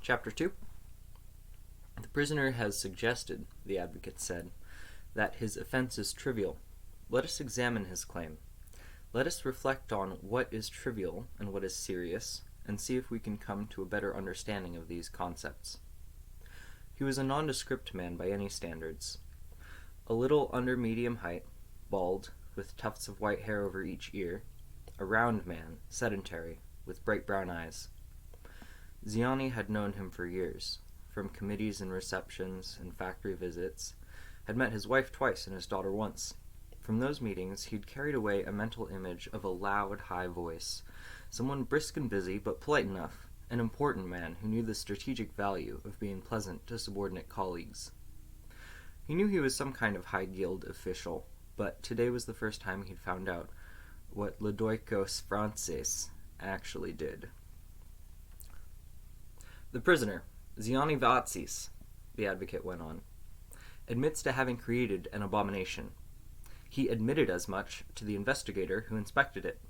Chapter 2. The prisoner has suggested, the advocate said, that his offense is trivial. Let us examine his claim. Let us reflect on what is trivial and what is serious, and see if we can come to a better understanding of these concepts. He was a nondescript man by any standards. A little under medium height, bald, with tufts of white hair over each ear, a round man, sedentary, with bright brown eyes. Ziani had known him for years, from committees and receptions and factory visits, had met his wife twice and his daughter once. From those meetings, he'd carried away a mental image of a loud, high voice, someone brisk and busy, but polite enough, an important man who knew the strategic value of being pleasant to subordinate colleagues. He knew he was some kind of high guild official, but today was the first time he'd found out what Lodoikos Frances actually did. The prisoner, Ziani Vatsis, the advocate went on, admits to having created an abomination. He admitted as much to the investigator who inspected it.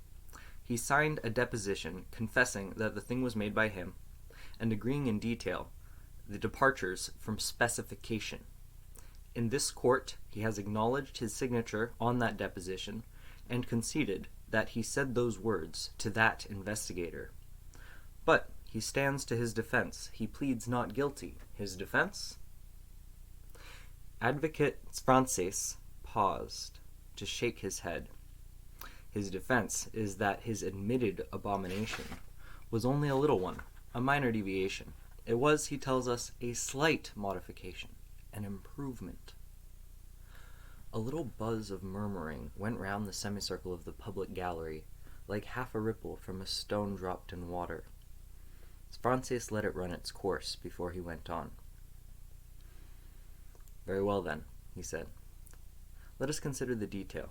He signed a deposition confessing that the thing was made by him, and agreeing in detail the departures from specification. In this court, he has acknowledged his signature on that deposition and conceded that he said those words to that investigator. But he stands to his defense. He pleads not guilty. His defense? Advocate Frances paused to shake his head. His defense is that his admitted abomination was only a little one, a minor deviation. It was, he tells us, a slight modification, an improvement. A little buzz of murmuring went round the semicircle of the public gallery, like half a ripple from a stone dropped in water. Frances let it run its course before he went on. Very well then, he said. Let us consider the details.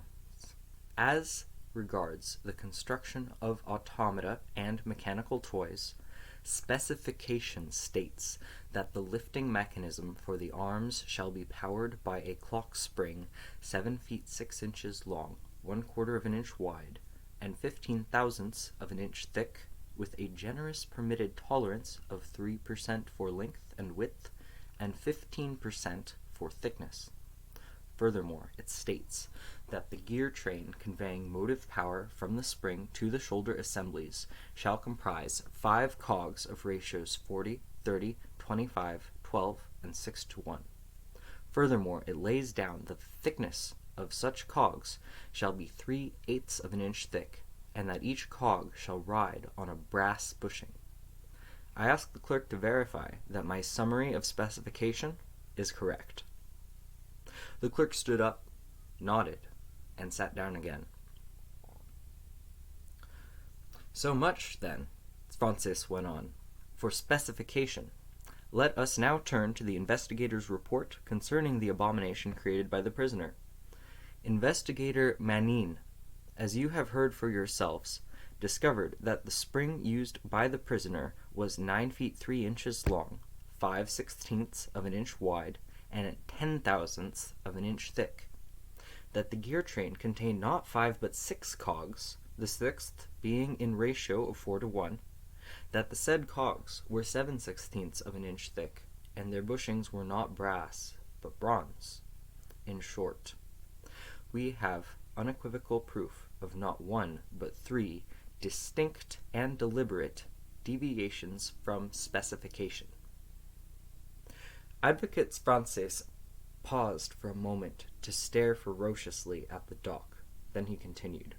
As regards the construction of automata and mechanical toys, specification states that the lifting mechanism for the arms shall be powered by a clock spring 7 feet 6 inches long, 1/4 of an inch wide, and 15/1000 of an inch thick, with a generous permitted tolerance of 3% for length and width, and 15% for thickness. Furthermore, it states that the gear train conveying motive power from the spring to the shoulder assemblies shall comprise 5 cogs of ratios 40, 30, 25, 12, and 6:1. Furthermore, it lays down that the thickness of such cogs shall be 3/8 of an inch thick, and that each cog shall ride on a brass bushing. I ask the clerk to verify that my summary of specification is correct. The clerk stood up, nodded, and sat down again. So much, then, Frances went on, for specification. Let us now turn to the investigator's report concerning the abomination created by the prisoner. Investigator Manin, as you have heard for yourselves, discovered that the spring used by the prisoner was 9 feet 3 inches long, 5/16 of an inch wide, and 10/1000 of an inch thick. That the gear train contained not 5 but 6 cogs, the 6th being in ratio of 4:1. That the said cogs were 7/16 of an inch thick, and their bushings were not brass, but bronze. In short, we have unequivocal proof of not 1 but 3 distinct and deliberate deviations from specification. Advocate Frances paused for a moment to stare ferociously at the dock. Then he continued.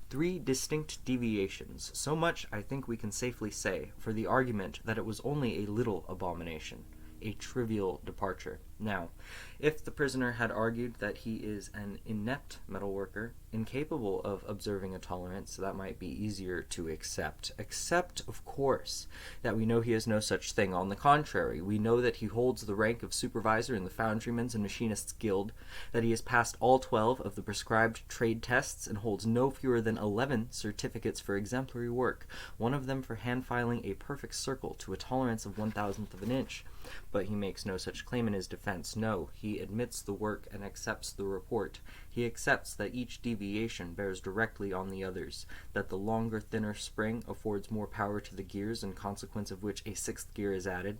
3 distinct deviations. So much I think we can safely say for the argument that it was only a little abomination, a trivial departure. Now, if the prisoner had argued that he is an inept metalworker, incapable of observing a tolerance, that might be easier to accept. Except, of course, that we know he is no such thing. On the contrary, we know that he holds the rank of supervisor in the Foundrymen's and Machinists' Guild, that he has passed all 12 of the prescribed trade tests and holds no fewer than 11 certificates for exemplary work, one of them for hand-filing a perfect circle to a tolerance of 1/1000 of an inch. But he makes no such claim in his defense. defense. No, he admits the work and accepts the report. He accepts that each deviation bears directly on the others, that the longer, thinner spring affords more power to the gears, in consequence of which a sixth gear is added,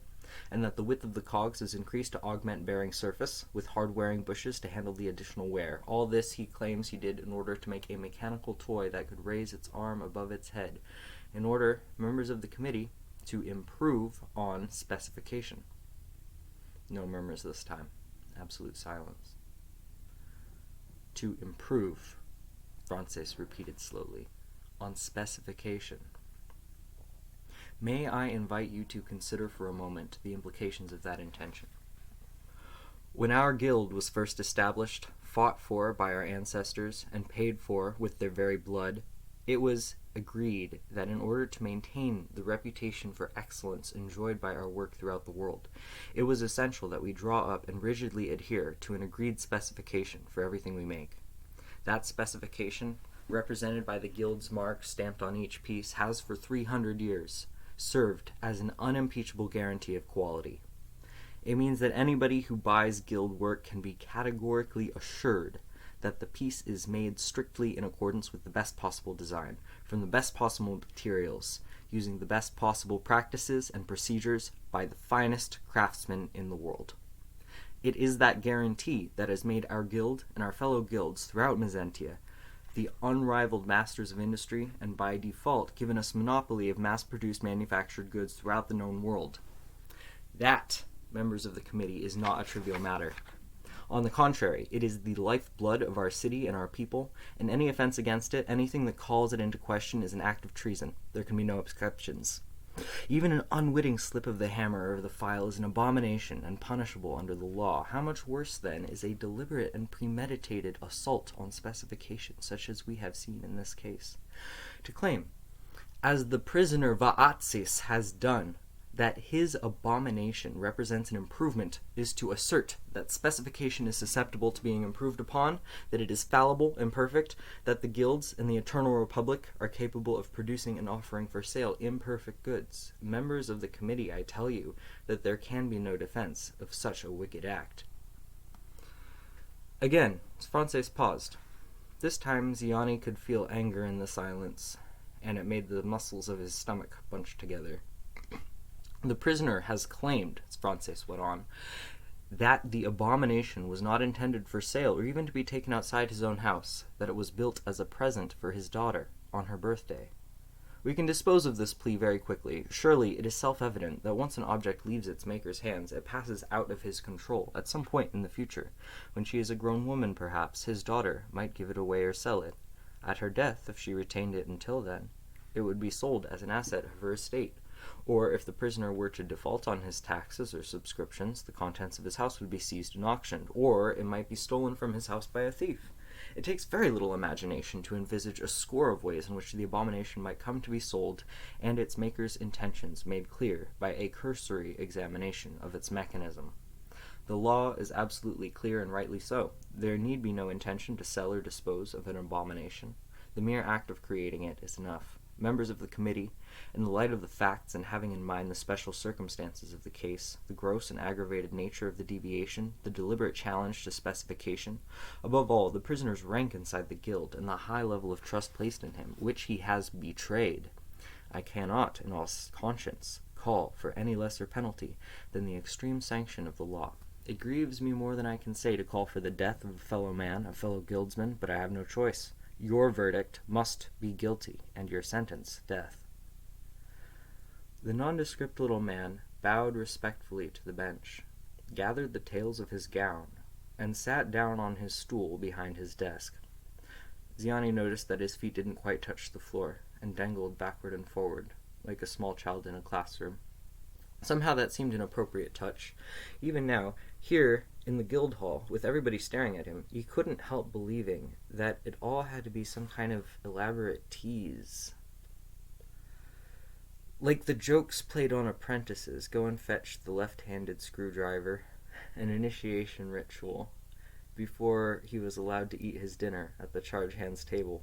and that the width of the cogs is increased to augment bearing surface, with hard-wearing bushes to handle the additional wear. All this he claims he did in order to make a mechanical toy that could raise its arm above its head, in order, members of the committee, to improve on specification. No murmurs this time. Absolute silence. To improve, Frances repeated slowly, on specification. May I invite you to consider for a moment the implications of that intention. When our guild was first established, fought for by our ancestors, and paid for with their very blood, it was agreed that in order to maintain the reputation for excellence enjoyed by our work throughout the world, it was essential that we draw up and rigidly adhere to an agreed specification for everything we make. That specification, represented by the guild's mark stamped on each piece, has for 300 years served as an unimpeachable guarantee of quality. It means that anybody who buys guild work can be categorically assured that the piece is made strictly in accordance with the best possible design, from the best possible materials, using the best possible practices and procedures by the finest craftsmen in the world. It is that guarantee that has made our guild and our fellow guilds throughout Mezentia the unrivaled masters of industry, and by default given us monopoly of mass-produced manufactured goods throughout the known world. That, members of the committee, is not a trivial matter. On the contrary, it is the lifeblood of our city and our people, and any offense against it, anything that calls it into question, is an act of treason. There can be no exceptions. Even an unwitting slip of the hammer or the file is an abomination and punishable under the law. How much worse, then, is a deliberate and premeditated assault on specification, such as we have seen in this case? To claim, as the prisoner Vaatsis has done, that his abomination represents an improvement is to assert that specification is susceptible to being improved upon, that it is fallible, imperfect, that the guilds and the Eternal Republic are capable of producing and offering for sale imperfect goods. Members of the committee, I tell you that there can be no defense of such a wicked act. Again, Frances paused. This time Ziani could feel anger in the silence, and it made the muscles of his stomach bunch together. The prisoner has claimed, as Frances went on, that the abomination was not intended for sale or even to be taken outside his own house, that it was built as a present for his daughter on her birthday. We can dispose of this plea very quickly. Surely it is self-evident that once an object leaves its maker's hands, it passes out of his control at some point in the future. When she is a grown woman, perhaps, his daughter might give it away or sell it. At her death, if she retained it until then, it would be sold as an asset of her estate. Or if the prisoner were to default on his taxes or subscriptions, the contents of his house would be seized and auctioned, or it might be stolen from his house by a thief. It takes very little imagination to envisage a score of ways in which the abomination might come to be sold, and its maker's intentions made clear by a cursory examination of its mechanism. The law is absolutely clear, and rightly so. There need be no intention to sell or dispose of an abomination. The mere act of creating it is enough. Members of the committee, in the light of the facts and having in mind the special circumstances of the case, the gross and aggravated nature of the deviation, the deliberate challenge to specification, above all, the prisoner's rank inside the guild, and the high level of trust placed in him, which he has betrayed, I cannot, in all conscience, call for any lesser penalty than the extreme sanction of the law. It grieves me more than I can say to call for the death of a fellow man, a fellow guildsman, but I have no choice. Your verdict must be guilty, and your sentence, death. The nondescript little man bowed respectfully to the bench, gathered the tails of his gown, and sat down on his stool behind his desk. Ziani noticed that his feet didn't quite touch the floor, and dangled backward and forward, like a small child in a classroom. Somehow that seemed an appropriate touch. Even now, here in the guild hall, with everybody staring at him, he couldn't help believing that it all had to be some kind of elaborate tease. Like the jokes played on apprentices, go and fetch the left-handed screwdriver, an initiation ritual, before he was allowed to eat his dinner at the charge hand's table.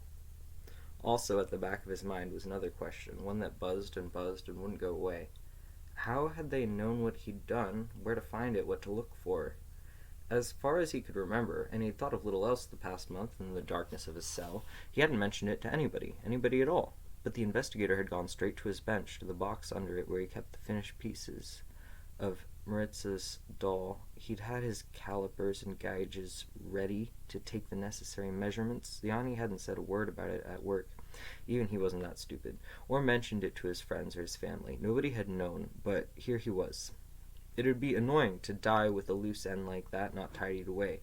Also at the back of his mind was another question, one that buzzed and wouldn't go away. How had they known what he'd done, where to find it, what to look for? As far as he could remember, and he'd thought of little else the past month in the darkness of his cell, he hadn't mentioned it to anybody at all. But the investigator had gone straight to his bench, to the box under it where he kept the finished pieces of Maritza's doll. He'd had his calipers and gauges ready to take the necessary measurements. Ziani hadn't said a word about it at work. Even he wasn't that stupid, or mentioned it to his friends or his family. Nobody had known, but here he was. It would be annoying to die with a loose end like that not tidied away.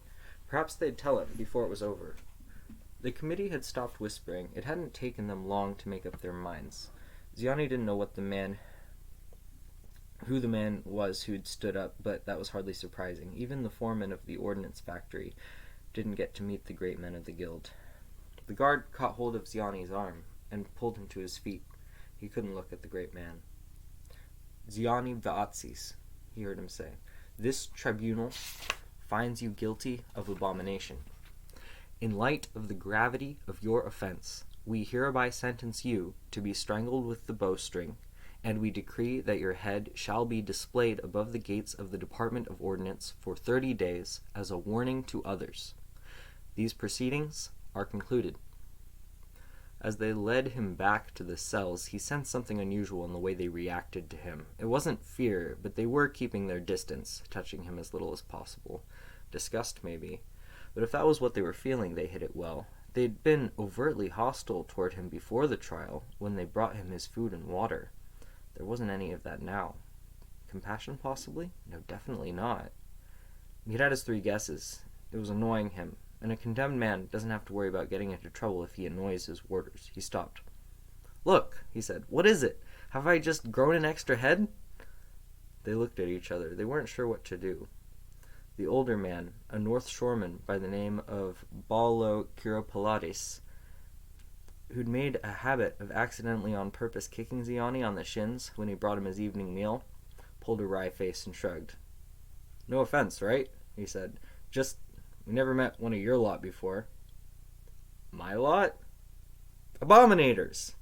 Perhaps they'd tell him before it was over. The committee had stopped whispering. It hadn't taken them long to make up their minds. Ziani didn't know who the man was who'd stood up, but that was hardly surprising. Even the foreman of the ordnance factory didn't get to meet the great men of the guild. The guard caught hold of Ziani's arm and pulled him to his feet. He couldn't look at the great man. Ziani Va'atsis, he heard him say, this tribunal finds you guilty of abomination. In light of the gravity of your offense, we hereby sentence you to be strangled with the bowstring, and we decree that your head shall be displayed above the gates of the Department of Ordnance for 30 days as a warning to others. These proceedings are concluded. As they led him back to the cells, he sensed something unusual in the way they reacted to him. It wasn't fear, but they were keeping their distance, touching him as little as possible. Disgust, maybe. But if that was what they were feeling, they hid it well. They'd been overtly hostile toward him before the trial, when they brought him his food and water. There wasn't any of that now. Compassion, possibly? No, definitely not. He'd had his 3 guesses. It was annoying him. And a condemned man doesn't have to worry about getting into trouble if he annoys his warders. He stopped. Look, he said, what is it? Have I just grown an extra head? They looked at each other. They weren't sure what to do. The older man, a North Shoreman by the name of Ballo Kiropolatis, who'd made a habit of accidentally on purpose kicking Ziani on the shins when he brought him his evening meal, pulled a wry face and shrugged. No offense, right? He said. We never met one of your lot before. My lot? Abominators!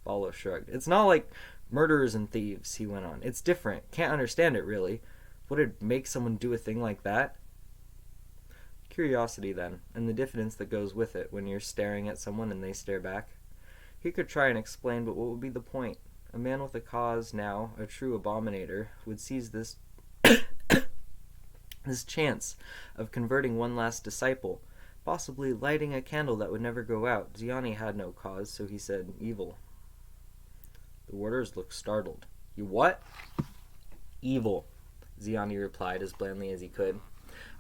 Ballo shrugged. It's not like murderers and thieves, he went on. It's different. Can't understand it, really. What'd make someone do a thing like that? Curiosity, then, and the diffidence that goes with it when you're staring at someone and they stare back. He could try and explain, but what would be the point? A man with a cause now, a true abominator, would seize this chance of converting one last disciple, possibly lighting a candle that would never go out. Ziani had no cause, so he said, evil. The warders looked startled. You what? Evil, Ziani replied as blandly as he could.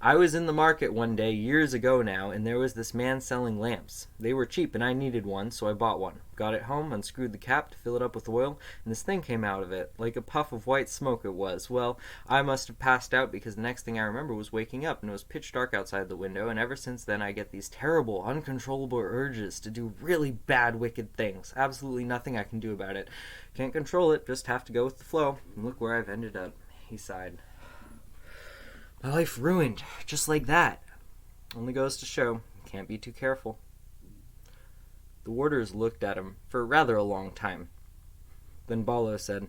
I was in the market one day, years ago now, and there was this man selling lamps. They were cheap, and I needed one, so I bought one. Got it home, unscrewed the cap to fill it up with oil, and this thing came out of it. Like a puff of white smoke it was. Well, I must have passed out because the next thing I remember was waking up, and it was pitch dark outside the window, and ever since then I get these terrible, uncontrollable urges to do really bad, wicked things. Absolutely nothing I can do about it. Can't control it, just have to go with the flow. And look where I've ended up. He sighed. My life ruined, just like that. Only goes to show, can't be too careful. The warders looked at him for rather a long time. Then Ballo said,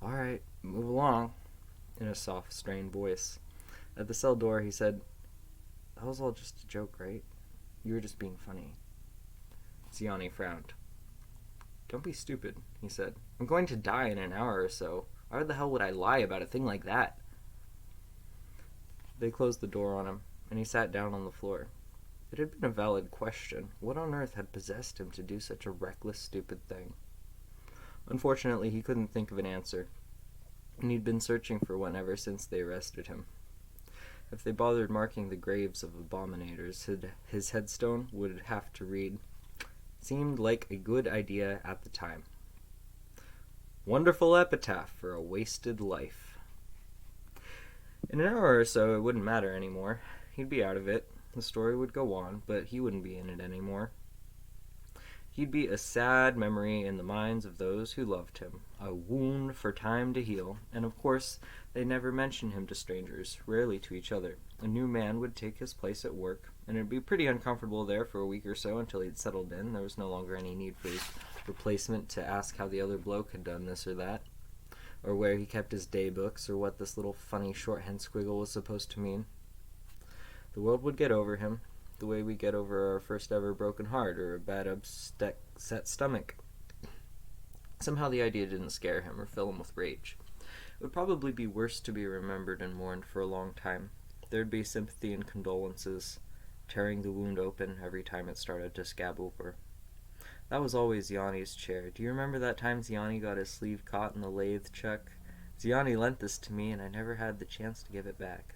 All right, move along, in a soft, strained voice. At the cell door, he said, That was all just a joke, right? You were just being funny. Ziani frowned. Don't be stupid, he said. I'm going to die in an hour or so. Why the hell would I lie about a thing like that? They closed the door on him, and he sat down on the floor. It had been a valid question. What on earth had possessed him to do such a reckless, stupid thing? Unfortunately, he couldn't think of an answer, and he'd been searching for one ever since they arrested him. If they bothered marking the graves of abominators, his headstone would have to read, Seemed like a good idea at the time. Wonderful epitaph for a wasted life. In an hour or so, it wouldn't matter anymore. He'd be out of it. The story would go on, but he wouldn't be in it anymore. He'd be a sad memory in the minds of those who loved him, a wound for time to heal, and of course, they never mentioned him to strangers, rarely to each other. A new man would take his place at work, and it'd be pretty uncomfortable there for a week or so until he'd settled in. There was no longer any need for his replacement to ask how the other bloke had done this or that, or where he kept his day books, or what this little funny shorthand squiggle was supposed to mean. The world would get over him, the way we get over our first ever broken heart or a bad upset stomach. Somehow the idea didn't scare him or fill him with rage. It would probably be worse to be remembered and mourned for a long time. There'd be sympathy and condolences, tearing the wound open every time it started to scab over. That was always Yanni's chair. Do you remember that time Yanni got his sleeve caught in the lathe chuck? Yanni lent this to me, and I never had the chance to give it back.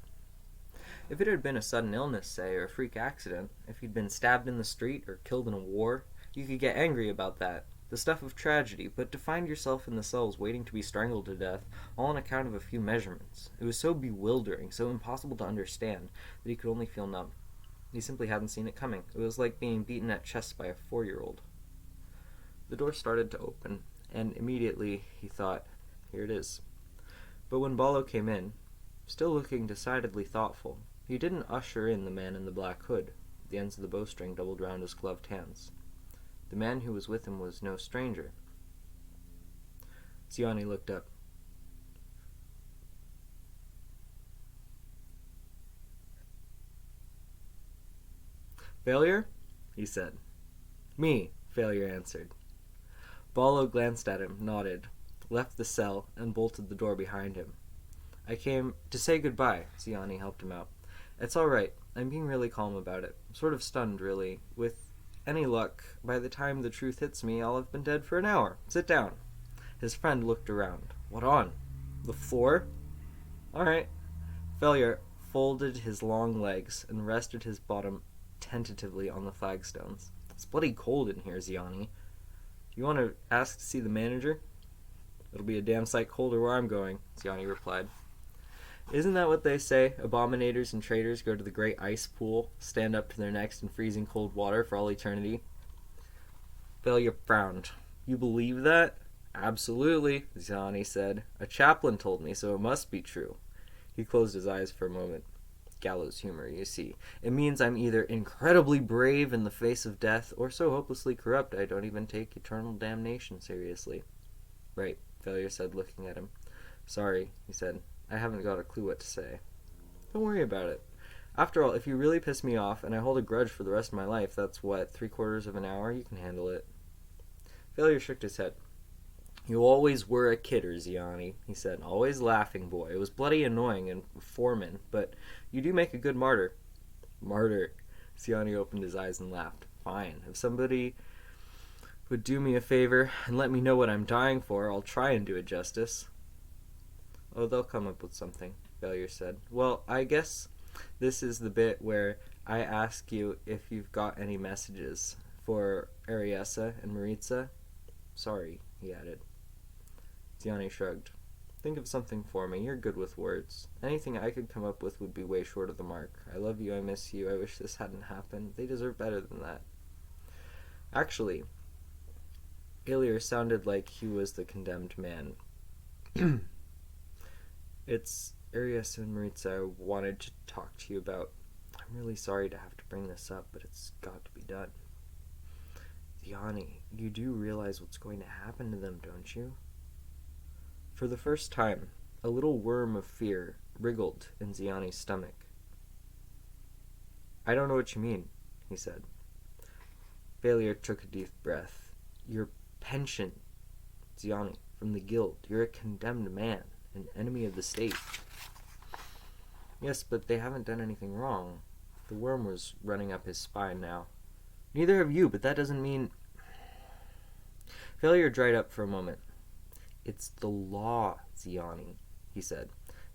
If it had been a sudden illness, say, or a freak accident, if he'd been stabbed in the street or killed in a war, you could get angry about that. The stuff of tragedy, but to find yourself in the cells waiting to be strangled to death, all on account of a few measurements. It was so bewildering, so impossible to understand, that he could only feel numb. He simply hadn't seen it coming. It was like being beaten at chess by a 4-year-old. The door started to open, and immediately he thought, here it is. But when Ballo came in, still looking decidedly thoughtful, he didn't usher in the man in the black hood, the ends of the bowstring doubled round his gloved hands. The man who was with him was no stranger. Ziani looked up. Failure? He said. Me, Failure answered. Ballo glanced at him, nodded, left the cell, and bolted the door behind him. I came to say goodbye, Ziani helped him out. It's all right. I'm being really calm about it. I'm sort of stunned, really. With any luck, by the time the truth hits me, I'll have been dead for an hour. Sit down. His friend looked around. What on? The floor? All right. Failure folded his long legs and rested his bottom tentatively on the flagstones. It's bloody cold in here, Ziani. You want to ask to see the manager? It'll be a damn sight colder where I'm going, Ziani replied. Isn't that what they say? Abominators and traitors go to the great ice pool, stand up to their necks in freezing cold water for all eternity. Failure frowned. You believe that? Absolutely, Ziani said. A chaplain told me, so it must be true. He closed his eyes for a moment. Gallows humor, you see. It means I'm either incredibly brave in the face of death, or so hopelessly corrupt I don't even take eternal damnation seriously. Right, Failure said, looking at him. Sorry, he said. I haven't got a clue what to say. Don't worry about it. After all, if you really piss me off, and I hold a grudge for the rest of my life, that's what, 3/4 of an hour? You can handle it. Failure shook his head. You always were a kidder, Ziani, he said. Always laughing, boy. It was bloody annoying and foreman, but you do make a good martyr. Martyr. Ziani opened his eyes and laughed. Fine. If somebody would do me a favor and let me know what I'm dying for, I'll try and do it justice. Oh, they'll come up with something, Failure said. Well, I guess this is the bit where I ask you if you've got any messages for Ariessa and Maritza. Sorry, he added. Ziani shrugged. Think of something for me. You're good with words. Anything I could come up with would be way short of the mark. I love you, I miss you, I wish this hadn't happened. They deserve better than that. Actually, Failure sounded like he was the condemned man. It's Arias and Maritza I wanted to talk to you about. I'm really sorry to have to bring this up, but it's got to be done. Ziani, you do realize what's going to happen to them, don't you? For the first time, a little worm of fear wriggled in Ziani's stomach. I don't know what you mean, he said. Failure took a deep breath. Your pension, Ziani, from the guild. You're a condemned man. An enemy of the state. Yes, but they haven't done anything wrong. The worm was running up his spine now. Neither have you, but that doesn't mean... Failure dried up for a moment. It's the law, Ziani, he said.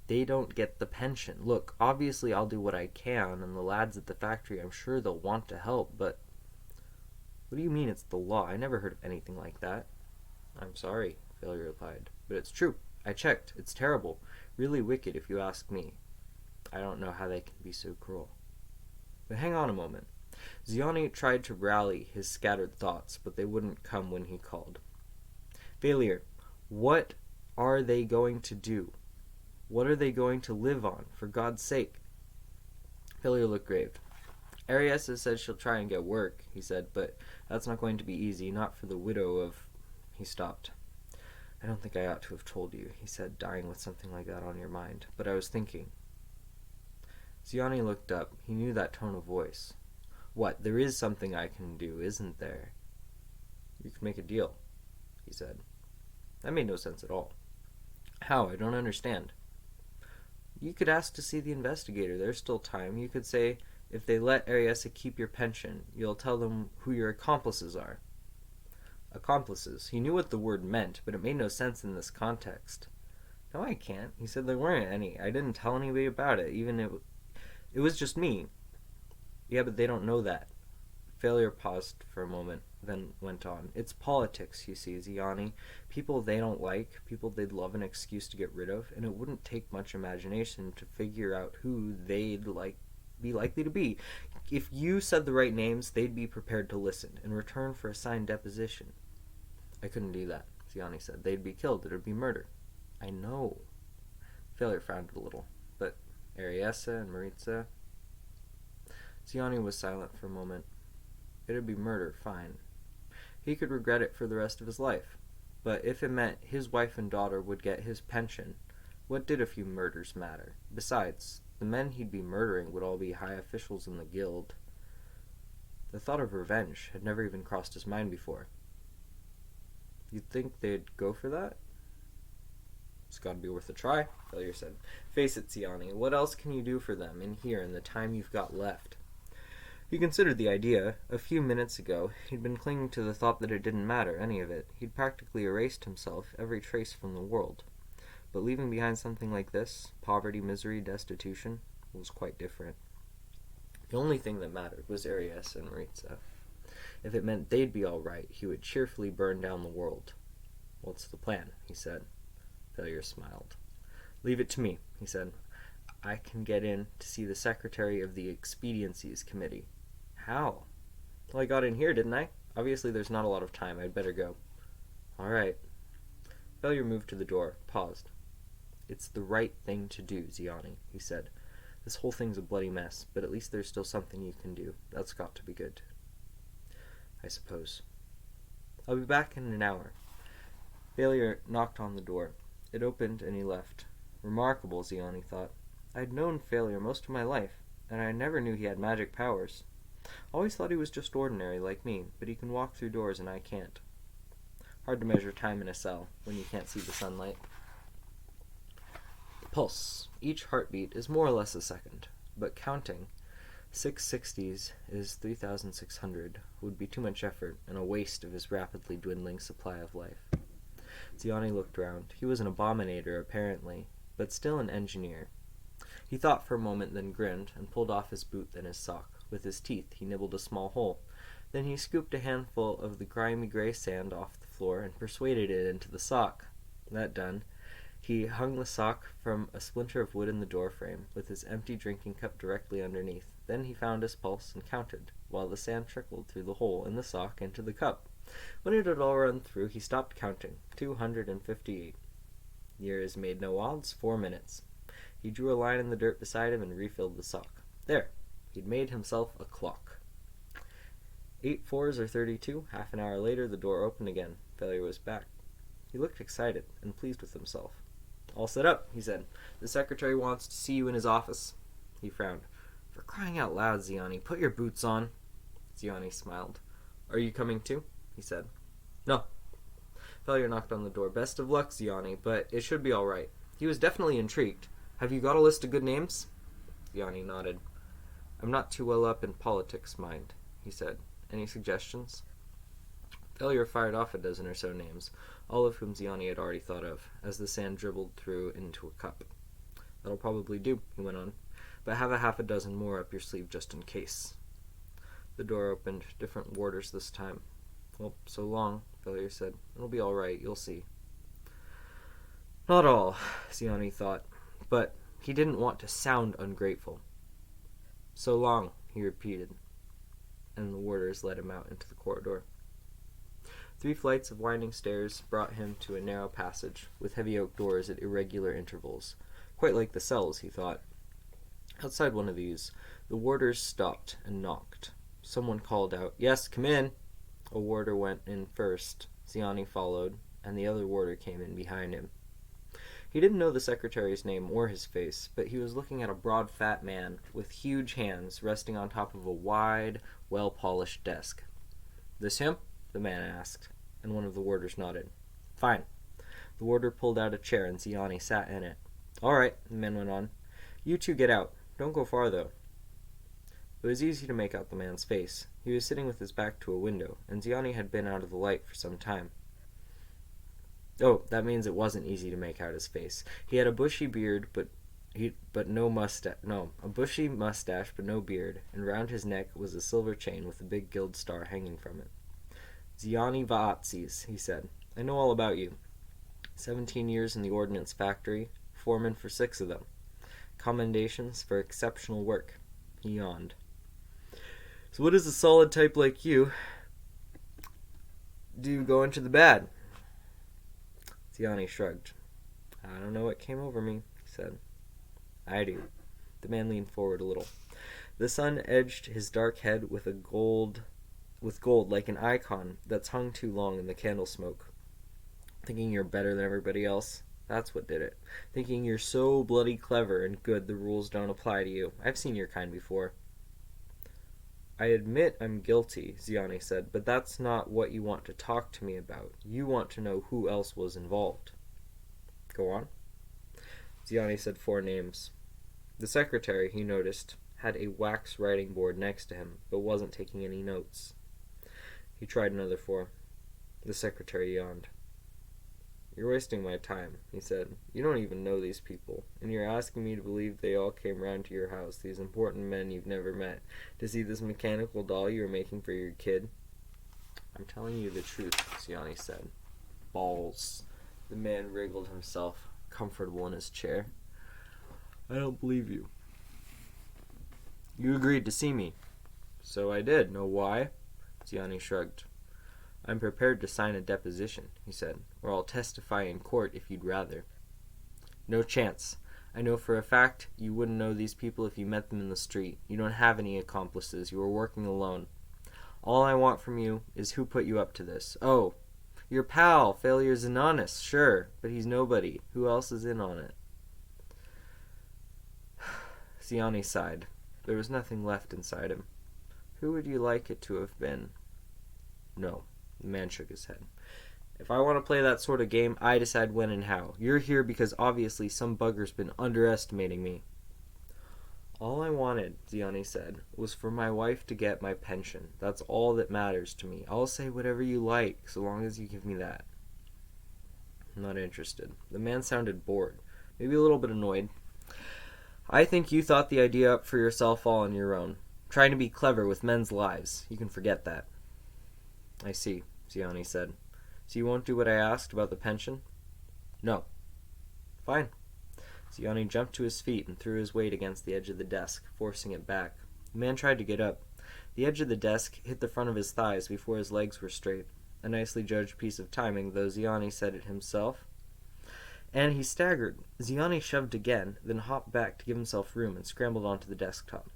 They don't get the pension. Look, obviously I'll do what I can, and the lads at the factory, I'm sure they'll want to help, but... What do you mean it's the law? I never heard of anything like that. I'm sorry, Failure replied, but it's true. I checked. It's terrible. Really wicked, if you ask me. I don't know how they can be so cruel. But hang on a moment. Ziani tried to rally his scattered thoughts, but they wouldn't come when he called. Failure. What are they going to do? What are they going to live on, for God's sake? Failure looked grave. Ariessa said she'll try and get work, he said, but that's not going to be easy, not for the widow of... He stopped. I don't think I ought to have told you, he said, dying with something like that on your mind. But I was thinking. Ziani looked up. He knew that tone of voice. What? There is something I can do, isn't there? You could make a deal, he said. That made no sense at all. How? I don't understand. You could ask to see the investigator. There's still time. You could say, if they let Ariessa keep your pension, you'll tell them who your accomplices are. Accomplices. He knew what the word meant, but it made no sense in this context. No, I can't. He said there weren't any. I didn't tell anybody about it. It was just me. Yeah, but they don't know that. Failure paused for a moment, then went on. It's politics, you see, Ziani. People they don't like, people they'd love an excuse to get rid of, and it wouldn't take much imagination to figure out who they'd be likely to be. If you said the right names, they'd be prepared to listen, in return for a signed deposition. I couldn't do that, Ziani said. They'd be killed. It would be murder. I know. Failure frowned a little. But Ariessa and Maritza... Ziani was silent for a moment. It'd be murder, fine. He could regret it for the rest of his life. But if it meant his wife and daughter would get his pension, what did a few murders matter? Besides, the men he'd be murdering would all be high officials in the guild. The thought of revenge had never even crossed his mind before. You'd think they'd go for that? It's gotta be worth a try, Failure said. Face it, Ziani, what else can you do for them in here in the time you've got left? He considered the idea. A few minutes ago, he'd been clinging to the thought that it didn't matter, any of it. He'd practically erased himself, every trace from the world. But leaving behind something like this, poverty, misery, destitution, was quite different. The only thing that mattered was Ariessa and Maritza. If it meant they'd be all right, he would cheerfully burn down the world. What's the plan? He said. Failure smiled. Leave it to me, he said. I can get in to see the secretary of the Expediencies Committee. How? Well, I got in here, didn't I? Obviously there's not a lot of time. I'd better go. All right. Failure moved to the door, paused. It's the right thing to do, Ziani, he said. This whole thing's a bloody mess, but at least there's still something you can do. That's got to be good. I suppose. I'll be back in an hour. Failure knocked on the door. It opened and he left. Remarkable, Ziani thought. I'd known Failure most of my life, and I never knew he had magic powers. Always thought he was just ordinary, like me, but he can walk through doors and I can't. Hard to measure time in a cell when you can't see the sunlight. Pulse. Each heartbeat is more or less a second, but counting 660s is 3,600 would be too much effort and a waste of his rapidly dwindling supply of life. Ziani looked around. He was an abominator, apparently, but still an engineer. He thought for a moment, then grinned, and pulled off his boot then his sock. With his teeth he nibbled a small hole. Then he scooped a handful of the grimy gray sand off the floor and persuaded it into the sock. That done, he hung the sock from a splinter of wood in the doorframe, with his empty drinking cup directly underneath. Then he found his pulse and counted, while the sand trickled through the hole in the sock into the cup. When it had all run through, he stopped counting. 258. Years made no odds. 4 minutes. He drew a line in the dirt beside him and refilled the sock. There. He'd made himself a clock. 8 fours are 32. Half an hour later, the door opened again. Failure was back. He looked excited and pleased with himself. All set up, he said. The secretary wants to see you in his office. He frowned. For crying out loud, Ziani, put your boots on. Ziani smiled. Are you coming too? He said. No. Failure knocked on the door. Best of luck, Ziani, but it should be all right. He was definitely intrigued. Have you got a list of good names? Ziani nodded. I'm not too well up in politics, mind, he said. Any suggestions? Failure fired off a dozen or so names, all of whom Ziani had already thought of, as the sand dribbled through into a cup. That'll probably do, he went on, but have a half a dozen more up your sleeve just in case. The door opened, different warders this time. Well, so long, Failure said. It'll be all right, you'll see. Not all, Ziani thought, but he didn't want to sound ungrateful. So long, he repeated, and the warders led him out into the corridor. 3 flights of winding stairs brought him to a narrow passage, with heavy oak doors at irregular intervals. Quite like the cells, he thought. Outside one of these, the warders stopped and knocked. Someone called out, "Yes, come in!" A warder went in first, Ziani followed, and the other warder came in behind him. He didn't know the secretary's name or his face, but he was looking at a broad, fat man with huge hands resting on top of a wide, well-polished desk. "This him?" the man asked, and one of the warders nodded. "Fine." The warder pulled out a chair, and Ziani sat in it. "All right," the man went on. "You two get out. Don't go far, though." It was easy to make out the man's face. He was sitting with his back to a window, and Ziani had been out of the light for some time. Oh, that means it wasn't easy to make out his face. He had a bushy beard, but no mustache. No, a bushy mustache, but no beard, and round his neck was a silver chain with a big gilt star hanging from it. "Ziani Vaatzis," he said. "I know all about you. 17 years in the ordnance factory, foreman for 6 of them. Commendations for exceptional work." He yawned. "So what does a solid type like you do go into the bad?" Ziani shrugged. "I don't know what came over me," he said. "I do." The man leaned forward a little. The sun edged his dark head with gold like an icon that's hung too long in the candle smoke. "Thinking you're better than everybody else? That's what did it. Thinking you're so bloody clever and good the rules don't apply to you. I've seen your kind before." "I admit I'm guilty," Ziani said, "but that's not what you want to talk to me about. You want to know who else was involved." "Go on." Ziani said 4 names. The secretary, he noticed, had a wax writing board next to him, but wasn't taking any notes. He tried another 4. The secretary yawned. "You're wasting my time," he said. "You don't even know these people, and you're asking me to believe they all came round to your house, these important men you've never met, to see this mechanical doll you were making for your kid." "I'm telling you the truth," Ziani said. "Balls." The man wriggled himself, comfortable in his chair. "I don't believe you." "You agreed to see me." "So I did. Know why?" Ziani shrugged. "I'm prepared to sign a deposition," he said, "or I'll testify in court if you'd rather." "No chance. I know for a fact you wouldn't know these people if you met them in the street. You don't have any accomplices. You were working alone. All I want from you is who put you up to this. Oh, your pal, Failure Xananis, sure, but he's nobody. Who else is in on it?" Ziani sighed. There was nothing left inside him. "Who would you like it to have been?" "No." The man shook his head. "If I want to play that sort of game, I decide when and how. You're here because obviously some bugger's been underestimating me." "All I wanted," Ziani said, "was for my wife to get my pension. That's all that matters to me. I'll say whatever you like, so long as you give me that." "I'm not interested." The man sounded bored, maybe a little bit annoyed. "I think you thought the idea up for yourself all on your own. Trying to be clever with men's lives. You can forget that." "I see," Ziani said. "So you won't do what I asked about the pension?" "No." "Fine." Ziani jumped to his feet and threw his weight against the edge of the desk, forcing it back. The man tried to get up. The edge of the desk hit the front of his thighs before his legs were straight. A nicely judged piece of timing, though Ziani said it himself. And he staggered. Ziani shoved again, then hopped back to give himself room and scrambled onto the desktop.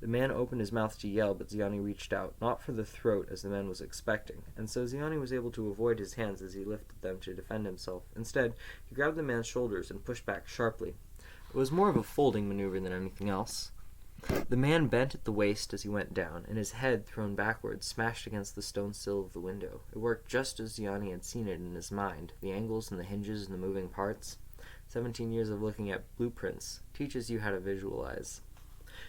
The man opened his mouth to yell, but Ziani reached out, not for the throat as the man was expecting, and so Ziani was able to avoid his hands as he lifted them to defend himself. Instead, he grabbed the man's shoulders and pushed back sharply. It was more of a folding maneuver than anything else. The man bent at the waist as he went down, and his head, thrown backwards, smashed against the stone sill of the window. It worked just as Ziani had seen it in his mind, the angles and the hinges and the moving parts. 17 years of looking at blueprints teaches you how to visualize.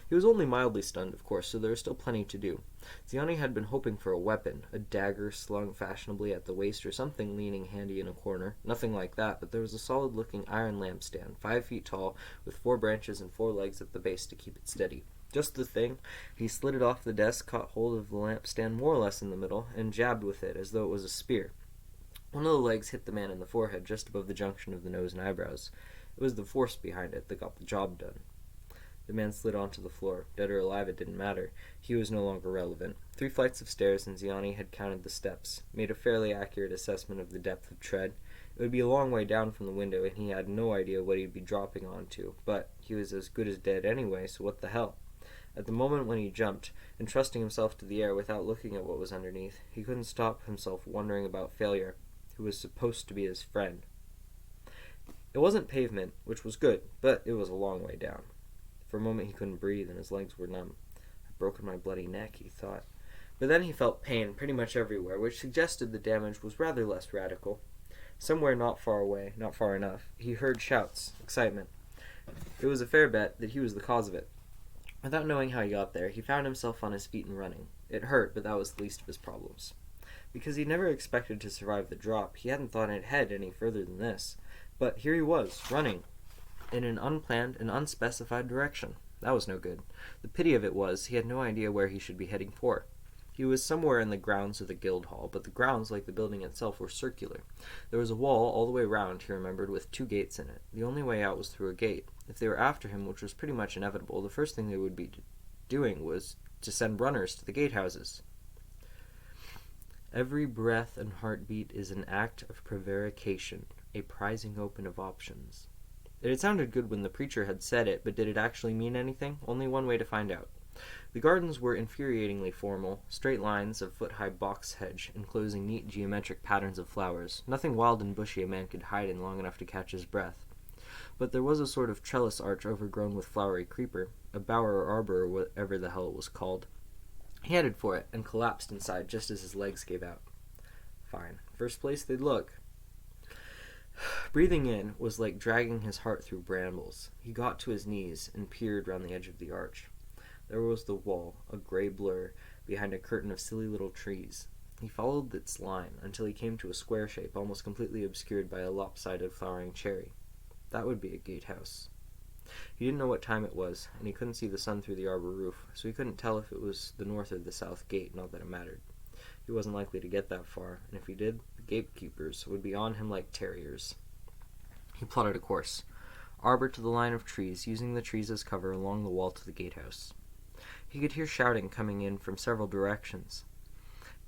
He was only mildly stunned, of course, so there was still plenty to do. Ziani had been hoping for a weapon, a dagger slung fashionably at the waist or something leaning handy in a corner. Nothing like that, but there was a solid-looking iron lampstand, 5 feet tall, with 4 branches and 4 legs at the base to keep it steady. Just the thing. He slid it off the desk, caught hold of the lampstand more or less in the middle, and jabbed with it as though it was a spear. One of the legs hit the man in the forehead just above the junction of the nose and eyebrows. It was the force behind it that got the job done. The man slid onto the floor. Dead or alive, it didn't matter. He was no longer relevant. 3 flights of stairs, and Ziani had counted the steps, made a fairly accurate assessment of the depth of tread. It would be a long way down from the window, and he had no idea what he'd be dropping onto, but he was as good as dead anyway, so what the hell? At the moment when he jumped, entrusting himself to the air without looking at what was underneath, he couldn't stop himself wondering about Failure, who was supposed to be his friend. It wasn't pavement, which was good, but it was a long way down. For a moment he couldn't breathe and his legs were numb. I've broken my bloody neck, he thought. But then he felt pain pretty much everywhere, which suggested the damage was rather less radical. Somewhere not far away, not far enough, he heard shouts, excitement. It was a fair bet that he was the cause of it. Without knowing how he got there, he found himself on his feet and running. It hurt, but that was the least of his problems. Because he'd never expected to survive the drop, he hadn't thought ahead any further than this. But here he was, running, in an unplanned and unspecified direction. That was no good. The pity of it was, he had no idea where he should be heading for. He was somewhere in the grounds of the guild hall, but the grounds, like the building itself, were circular. There was a wall all the way round, he remembered, with 2 gates in it. The only way out was through a gate. If they were after him, which was pretty much inevitable, the first thing they would be doing was to send runners to the gatehouses. Every breath and heartbeat is an act of prevarication, a prizing open of options. It had sounded good when the preacher had said it, but did it actually mean anything? Only one way to find out. The gardens were infuriatingly formal, straight lines of foot-high box hedge enclosing neat geometric patterns of flowers, nothing wild and bushy a man could hide in long enough to catch his breath. But there was a sort of trellis arch overgrown with flowery creeper, a bower or arbor or whatever the hell it was called. He headed for it, and collapsed inside just as his legs gave out. Fine. First place they'd look. Breathing in was like dragging his heart through brambles. He got to his knees and peered round the edge of the arch. There was the wall, a gray blur, behind a curtain of silly little trees. He followed its line until he came to a square shape almost completely obscured by a lopsided flowering cherry. That would be a gatehouse. He didn't know what time it was, and he couldn't see the sun through the arbor roof, so he couldn't tell if it was the north or the south gate, not that it mattered. He wasn't likely to get that far, and if he did, the gatekeepers would be on him like terriers. He plotted a course. Arbor to the line of trees, using the trees as cover along the wall to the gatehouse. He could hear shouting coming in from several directions,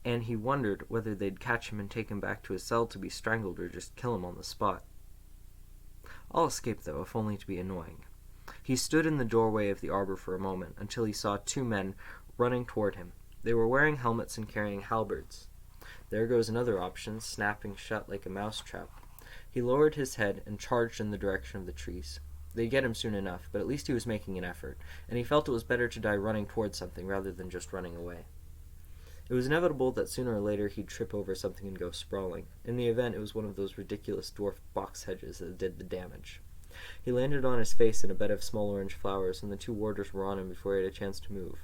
and he wondered whether they'd catch him and take him back to his cell to be strangled or just kill him on the spot. I'll escape, though, if only to be annoying. He stood in the doorway of the arbor for a moment, until he saw 2 men running toward him. They were wearing helmets and carrying halberds. There goes another option, snapping shut like a mousetrap. He lowered his head and charged in the direction of the trees. They'd get him soon enough, but at least he was making an effort, and he felt it was better to die running toward something rather than just running away. It was inevitable that sooner or later he'd trip over something and go sprawling. In the event, it was one of those ridiculous dwarf box hedges that did the damage. He landed on his face in a bed of small orange flowers, and the 2 warders were on him before he had a chance to move.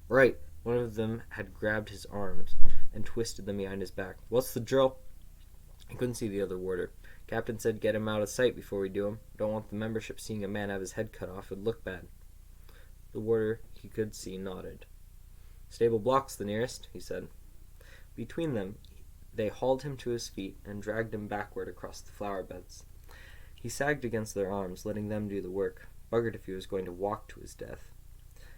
Right! One of them had grabbed his arms and twisted them behind his back. What's the drill? He couldn't see the other warder. Captain said get him out of sight before we do him. Don't want the membership seeing a man have his head cut off. It'd look bad. The warder he could see nodded. Stable block's the nearest, he said. Between them, they hauled him to his feet and dragged him backward across the flower beds. He sagged against their arms, letting them do the work. Buggered if he was going to walk to his death.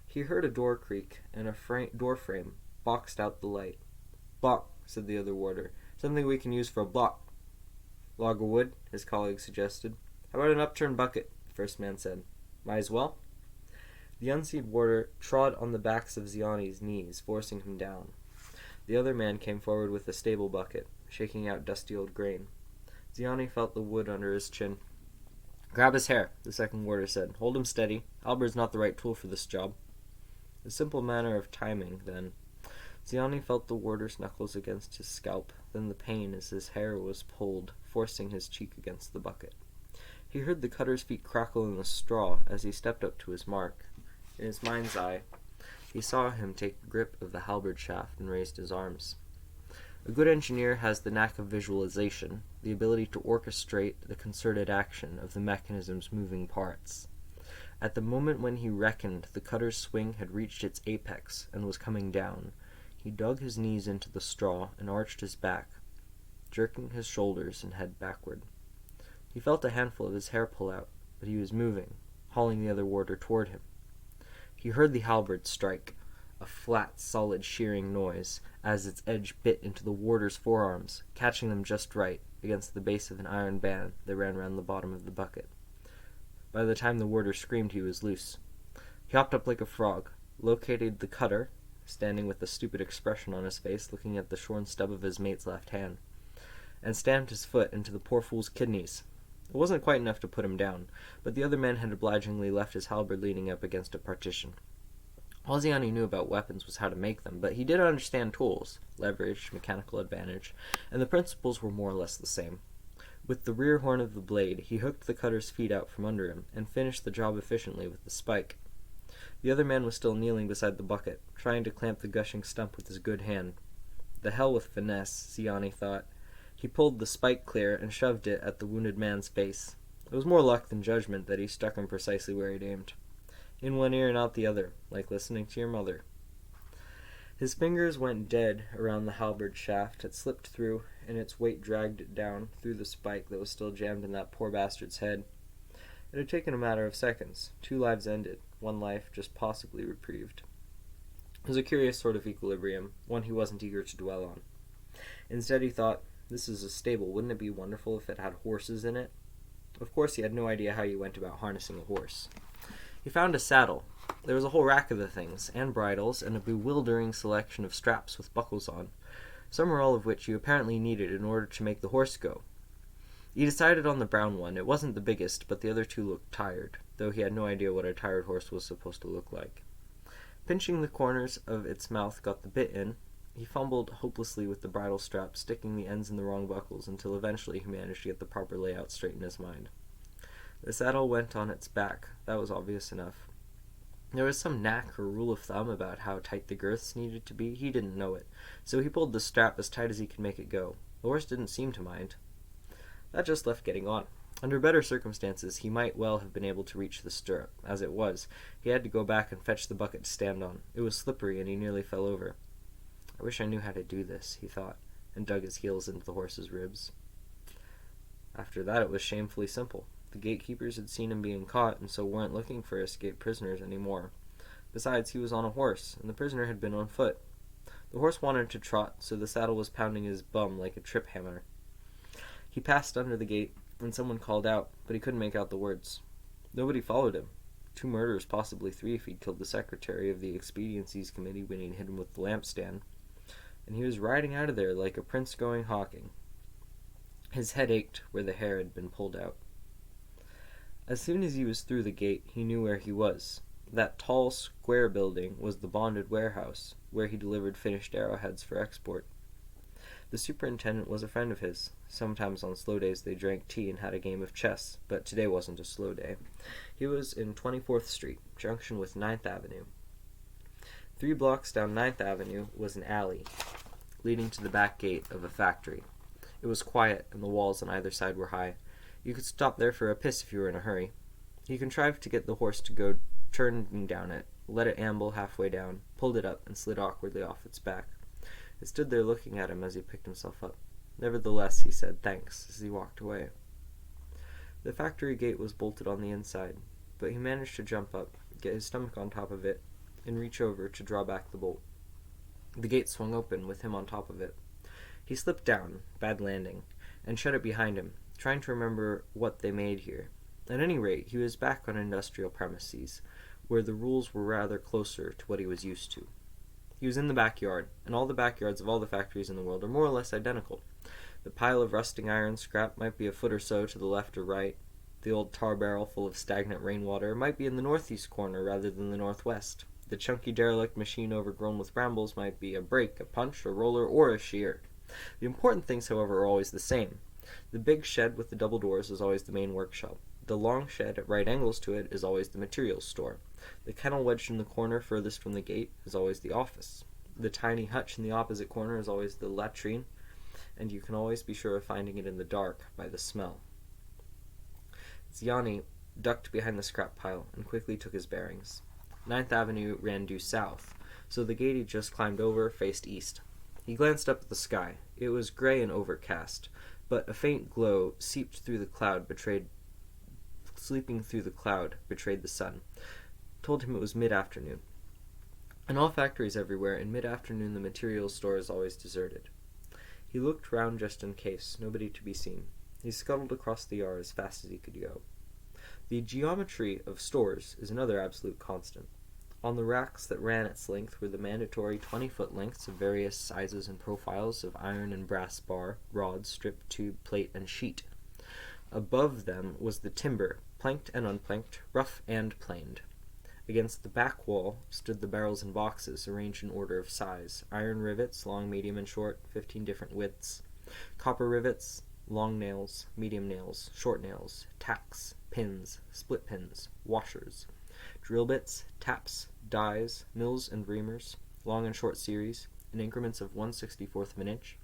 He heard a door creak, and a door frame boxed out the light. Block, said the other warder. Something we can use for a block. Log of wood, his colleague suggested. How about an upturned bucket? The first man said. Might as well. The unseen warder trod on the backs of Ziani's knees, forcing him down. The other man came forward with a stable bucket, shaking out dusty old grain. Ziani felt the wood under his chin. Grab his hair, the second warder said. Hold him steady. Halberd's not the right tool for this job. A simple matter of timing, then. Ziani felt the warder's knuckles against his scalp, then the pain as his hair was pulled, forcing his cheek against the bucket. He heard the cutter's feet crackle in the straw as he stepped up to his mark. In his mind's eye, he saw him take grip of the halberd shaft and raised his arms. A good engineer has the knack of visualization, the ability to orchestrate the concerted action of the mechanism's moving parts. At the moment when he reckoned the cutter's swing had reached its apex and was coming down, he dug his knees into the straw and arched his back, jerking his shoulders and head backward. He felt a handful of his hair pull out, but he was moving, hauling the other warder toward him. He heard the halberd strike, a flat, solid shearing noise, as its edge bit into the warder's forearms, catching them just right against the base of an iron band that ran round the bottom of the bucket. By the time the warder screamed, he was loose. He hopped up like a frog, located the cutter, standing with a stupid expression on his face, looking at the shorn stub of his mate's left hand, and stamped his foot into the poor fool's kidneys. It wasn't quite enough to put him down, but the other man had obligingly left his halberd leaning up against a partition. All Ziani knew about weapons was how to make them, but he did understand tools, leverage, mechanical advantage, and the principles were more or less the same. With the rear horn of the blade, he hooked the cutter's feet out from under him, and finished the job efficiently with the spike. The other man was still kneeling beside the bucket, trying to clamp the gushing stump with his good hand. The hell with finesse, Ziani thought. He pulled the spike clear and shoved it at the wounded man's face. It was more luck than judgment that he struck him precisely where he'd aimed. In one ear and out the other, like listening to your mother. His fingers went dead around the halberd shaft. It slipped through, and its weight dragged it down through the spike that was still jammed in that poor bastard's head. It had taken a matter of seconds. 2 lives ended, 1 life just possibly reprieved. It was a curious sort of equilibrium, one he wasn't eager to dwell on. Instead he thought, this is a stable, wouldn't it be wonderful if it had horses in it? Of course he had no idea how you went about harnessing a horse. He found a saddle. There was a whole rack of the things, and bridles, and a bewildering selection of straps with buckles on, some or all of which you apparently needed in order to make the horse go. He decided on the brown one. It wasn't the biggest, but the other 2 looked tired, though he had no idea what a tired horse was supposed to look like. Pinching the corners of its mouth got the bit in. He fumbled hopelessly with the bridle strap, sticking the ends in the wrong buckles, until eventually he managed to get the proper layout straight in his mind. The saddle went on its back. That was obvious enough. There was some knack or rule of thumb about how tight the girths needed to be. He didn't know it, so he pulled the strap as tight as he could make it go. The horse didn't seem to mind. That just left getting on. Under better circumstances, he might well have been able to reach the stirrup. As it was, he had to go back and fetch the bucket to stand on. It was slippery, and he nearly fell over. I wish I knew how to do this, he thought, and dug his heels into the horse's ribs. After that, it was shamefully simple. The gatekeepers had seen him being caught, and so weren't looking for escaped prisoners anymore. Besides, he was on a horse, and the prisoner had been on foot. The horse wanted to trot, so the saddle was pounding his bum like a trip hammer. He passed under the gate, and someone called out, but he couldn't make out the words. Nobody followed him. 2 murders, possibly 3 if he'd killed the secretary of the Expediencies Committee when he'd hit him with the lampstand. And he was riding out of there like a prince going hawking. His head ached where the hair had been pulled out. As soon as he was through the gate, he knew where he was. That tall, square building was the bonded warehouse, where he delivered finished arrowheads for export. The superintendent was a friend of his. Sometimes on slow days they drank tea and had a game of chess, but today wasn't a slow day. He was in 24th Street, junction with 9th Avenue. 3 blocks down 9th Avenue was an alley, leading to the back gate of a factory. It was quiet, and the walls on either side were high. You could stop there for a piss if you were in a hurry. He contrived to get the horse to go turning down it, let it amble halfway down, pulled it up, and slid awkwardly off its back. It stood there looking at him as he picked himself up. Nevertheless, he said thanks as he walked away. The factory gate was bolted on the inside, but he managed to jump up, get his stomach on top of it, and reach over to draw back the bolt. The gate swung open with him on top of it. He slipped down, bad landing, and shut it behind him, trying to remember what they made here. At any rate, he was back on industrial premises, where the rules were rather closer to what he was used to. He was in the backyard, and all the backyards of all the factories in the world are more or less identical. The pile of rusting iron scrap might be a foot or so to the left or right. The old tar barrel full of stagnant rainwater might be in the northeast corner rather than the northwest. The chunky derelict machine overgrown with brambles might be a brake, a punch, a roller, or a shear. The important things, however, are always the same. The big shed with the double doors is always the main workshop. The long shed at right angles to it is always the materials store. The kennel wedged in the corner furthest from the gate is always the office. The tiny hutch in the opposite corner is always the latrine, and you can always be sure of finding it in the dark by the smell. Ziani ducked behind the scrap pile and quickly took his bearings. 9th Avenue ran due south, so the gate he just climbed over faced east. He glanced up at the sky. It was gray and overcast, but a faint glow seeping through the cloud betrayed the sun, told him it was mid-afternoon. In all factories everywhere, in mid-afternoon the materials store is always deserted. He looked round just in case, nobody to be seen. He scuttled across the yard as fast as he could go. The geometry of stores is another absolute constant. On the racks that ran its length were the mandatory 20-foot lengths of various sizes and profiles of iron and brass bar, rod, strip, tube, plate, and sheet. Above them was the timber, planked and unplanked, rough and planed. Against the back wall stood the barrels and boxes, arranged in order of size. Iron rivets, long, medium, and short, 15 different widths. Copper rivets, long nails, medium nails, short nails, tacks, pins, split pins, washers. Drill bits, taps, dies, mills and reamers, long and short series, in increments of 1/64 of an inch.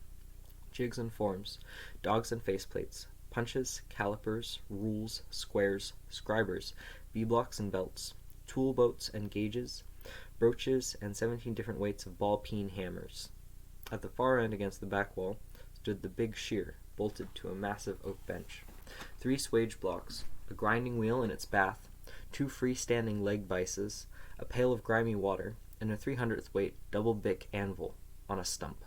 Jigs and forms, dogs and faceplates, punches, calipers, rules, squares, scribers, B-blocks and belts, tool boats and gauges, brooches, and 17 different weights of ball-peen hammers. At the far end against the back wall stood the big shear, bolted to a massive oak bench. 3 swage blocks, a grinding wheel in its bath, 2 freestanding leg vices, a pail of grimy water, and a 300th weight double-bick anvil on a stump.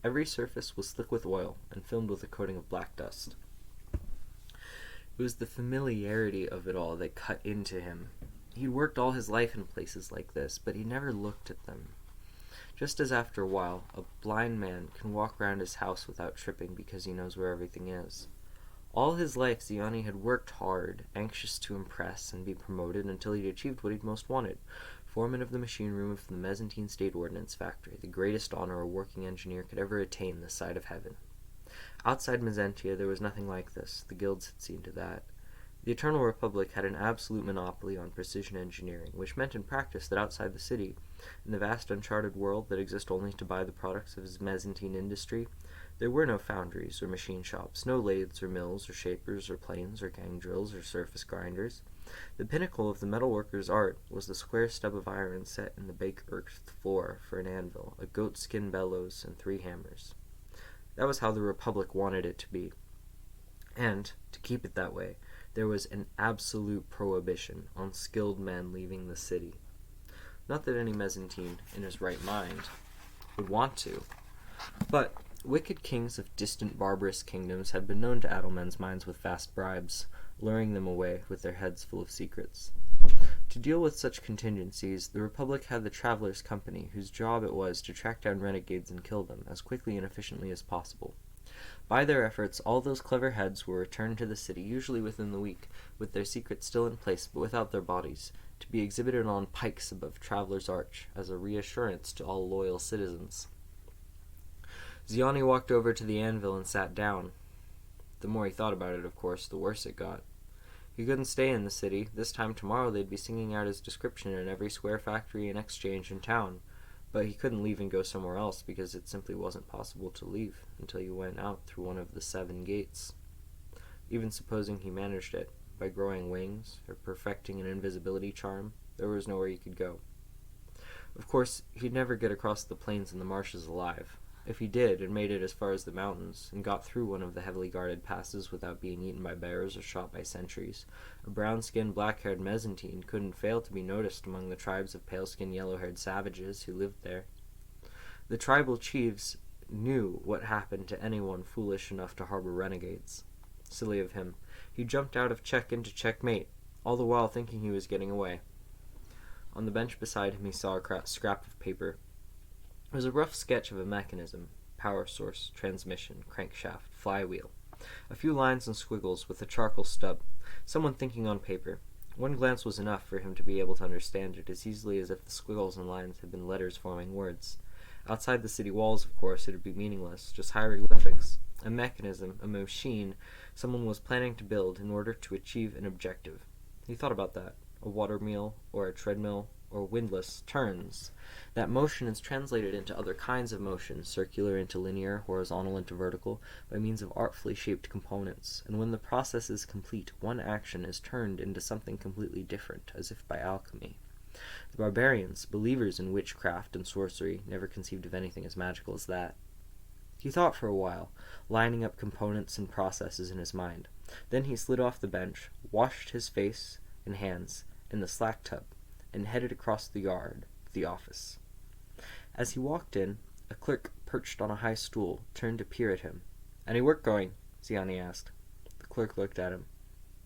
Every surface was slick with oil and filmed with a coating of black dust. It was the familiarity of it all that cut into him. He'd worked all his life in places like this, but he never looked at them. Just as after a while, a blind man can walk round his house without tripping because he knows where everything is. All his life, Ziani had worked hard, anxious to impress and be promoted until he'd achieved what he'd most wanted, foreman of the machine room of the Mezzanine State Ordnance Factory, the greatest honor a working engineer could ever attain this side of heaven. Outside Mezentia there was nothing like this. The guilds had seen to that. The Eternal Republic had an absolute monopoly on precision engineering, which meant in practice that outside the city, in the vast uncharted world that exists only to buy the products of his Mezzantine industry, there were no foundries or machine shops, no lathes or mills or shapers or planes or gang drills or surface grinders. The pinnacle of the metalworker's art was the square stub of iron set in the baked-earthed floor for an anvil, a goat-skin bellows, and 3 hammers. That was how the Republic wanted it to be. And, to keep it that way, there was an absolute prohibition on skilled men leaving the city. Not that any Mezzantine, in his right mind, would want to, but wicked kings of distant barbarous kingdoms had been known to addle men's minds with vast bribes, luring them away with their heads full of secrets. To deal with such contingencies, the Republic had the Travelers' Company, whose job it was to track down renegades and kill them as quickly and efficiently as possible. By their efforts, all those clever heads were returned to the city, usually within the week, with their secrets still in place but without their bodies, to be exhibited on pikes above Travelers' Arch as a reassurance to all loyal citizens. Ziani walked over to the anvil and sat down. The more he thought about it, of course, the worse it got. He couldn't stay in the city. This time tomorrow they'd be singing out his description in every square factory and exchange in town. But he couldn't leave and go somewhere else because it simply wasn't possible to leave until you went out through one of the 7 gates. Even supposing he managed it, by growing wings or perfecting an invisibility charm, there was nowhere he could go. Of course, he'd never get across the plains and the marshes alive. If he did, and made it as far as the mountains, and got through one of the heavily guarded passes without being eaten by bears or shot by sentries, a brown-skinned, black-haired Mezzantine couldn't fail to be noticed among the tribes of pale-skinned, yellow-haired savages who lived there. The tribal chiefs knew what happened to anyone foolish enough to harbor renegades. Silly of him. He jumped out of check into checkmate, all the while thinking he was getting away. On the bench beside him he saw a scrap of paper. It was a rough sketch of a mechanism, power source, transmission, crankshaft, flywheel. A few lines and squiggles with a charcoal stub. Someone thinking on paper. One glance was enough for him to be able to understand it as easily as if the squiggles and lines had been letters forming words. Outside the city walls, of course, it would be meaningless, just hieroglyphics. A mechanism, a machine, someone was planning to build in order to achieve an objective. He thought about that. A water mill, or a treadmill, or windlass turns. That motion is translated into other kinds of motion, circular into linear, horizontal into vertical, by means of artfully shaped components, and when the process is complete, one action is turned into something completely different, as if by alchemy. The barbarians, believers in witchcraft and sorcery, never conceived of anything as magical as that. He thought for a while, lining up components and processes in his mind. Then he slid off the bench, washed his face and hands in the slack tub, and headed across the yard to the office. As he walked in, a clerk perched on a high stool turned to peer at him. "Any work going?" Ziani asked. The clerk looked at him.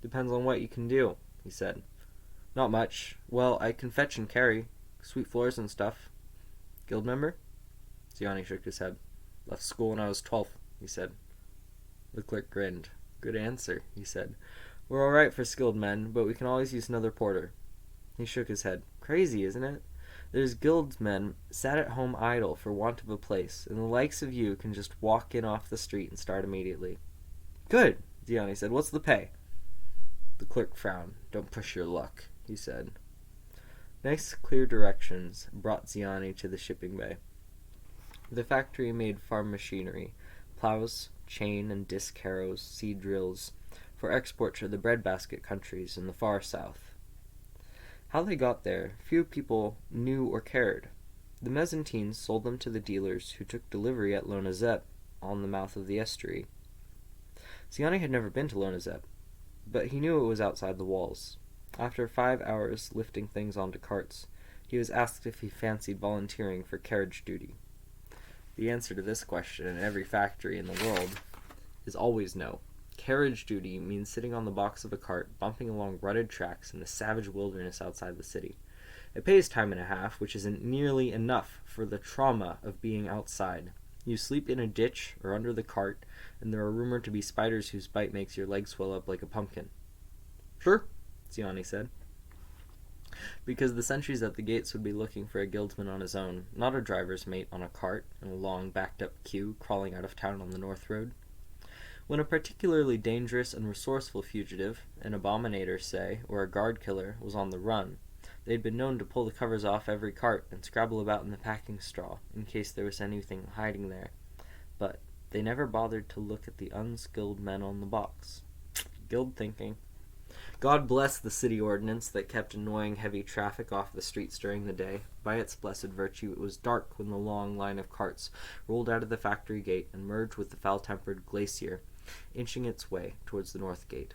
"Depends on what you can do," he said. "Not much. Well, I can fetch and carry. Sweep floors and stuff." "Guild member?" Ziani shook his head. "Left school when I was 12, he said. The clerk grinned. Good answer, he said. We're all right for skilled men, but we can always use another porter. He shook his head. Crazy, isn't it? There's guildsmen sat at home idle for want of a place, and the likes of you can just walk in off the street and start immediately. Good, Ziani said. What's the pay? The clerk frowned. Don't push your luck, he said. Nice, clear directions brought Ziani to the shipping bay. The factory made farm machinery, plows, chain and disc harrows, seed drills, for export to the breadbasket countries in the far south. How they got there, few people knew or cared. The Mezentines sold them to the dealers who took delivery at Lonazep, on the mouth of the estuary. Ziani had never been to Lonazep, but he knew it was outside the walls. After 5 hours lifting things onto carts, he was asked if he fancied volunteering for carriage duty. The answer to this question in every factory in the world is always no. Carriage duty means sitting on the box of a cart, bumping along rutted tracks in the savage wilderness outside the city. It pays time and a half, which isn't nearly enough for the trauma of being outside. You sleep in a ditch or under the cart, and there are rumored to be spiders whose bite makes your legs swell up like a pumpkin. Sure, Ziani said. Because the sentries at the gates would be looking for a guildsman on his own, not a driver's mate on a cart in a long backed-up queue crawling out of town on the North Road. When a particularly dangerous and resourceful fugitive, an abominator, say, or a guard killer, was on the run, they'd been known to pull the covers off every cart and scrabble about in the packing straw, in case there was anything hiding there. But they never bothered to look at the unskilled men on the box. Guild thinking. God bless the city ordinance that kept annoying heavy traffic off the streets during the day. By its blessed virtue, it was dark when the long line of carts rolled out of the factory gate and merged with the foul-tempered glacier, inching its way towards the north gate.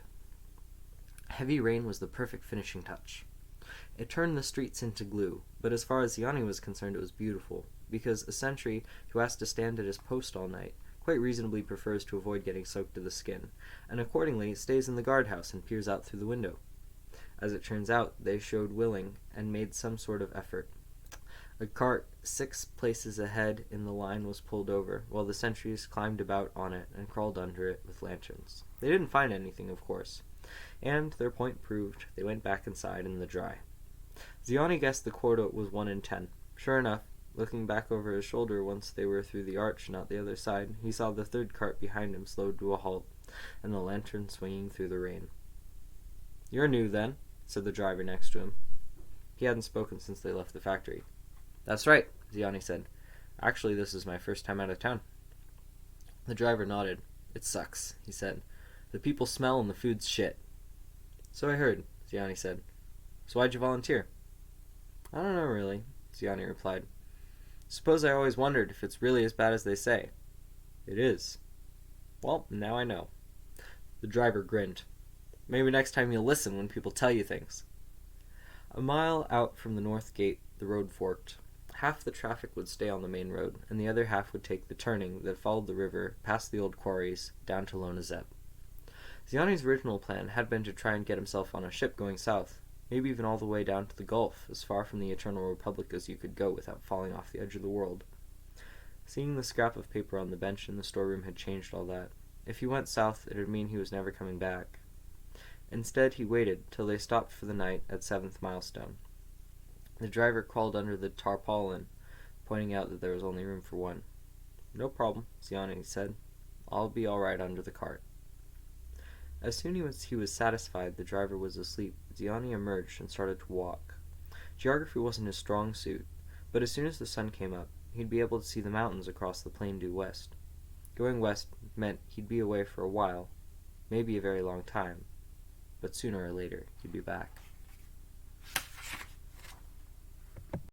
Heavy rain was the perfect finishing touch. It turned the streets into glue, but as far as Ziani was concerned, it was beautiful, because a sentry who has to stand at his post all night quite reasonably prefers to avoid getting soaked to the skin, and accordingly stays in the guardhouse and peers out through the window. As it turns out, they showed willing and made some sort of effort. A cart 6 places ahead in the line was pulled over, while the sentries climbed about on it and crawled under it with lanterns. They didn't find anything, of course, and, their point proved, they went back inside in the dry. Ziani guessed the quota was 1 in 10. Sure enough, looking back over his shoulder once they were through the arch and out the other side, he saw the third cart behind him slowed to a halt, and the lantern swinging through the rain. "You're new, then," said the driver next to him. He hadn't spoken since they left the factory. "That's right," Ziani said. "Actually, this is my first time out of town." The driver nodded. "It sucks," he said. "The people smell and the food's shit." "So I heard," Ziani said. "So why'd you volunteer?" "I don't know, really," Ziani replied. "Suppose I always wondered if it's really as bad as they say." "It is." "Well, now I know." The driver grinned. "Maybe next time you'll listen when people tell you things." A mile out from the north gate, the road forked. Half the traffic would stay on the main road, and the other half would take the turning that followed the river, past the old quarries, down to Lonazep. Ziani's original plan had been to try and get himself on a ship going south, maybe even all the way down to the Gulf, as far from the Eternal Republic as you could go without falling off the edge of the world. Seeing the scrap of paper on the bench in the storeroom had changed all that. If he went south, it would mean he was never coming back. Instead, he waited till they stopped for the night at 7th Milestone. The driver crawled under the tarpaulin, pointing out that there was only room for one. "No problem," Ziani said. "I'll be all right under the cart." As soon as he was satisfied the driver was asleep, Ziani emerged and started to walk. Geography wasn't his strong suit, but as soon as the sun came up, he'd be able to see the mountains across the plain due west. Going west meant he'd be away for a while, maybe a very long time, but sooner or later he'd be back.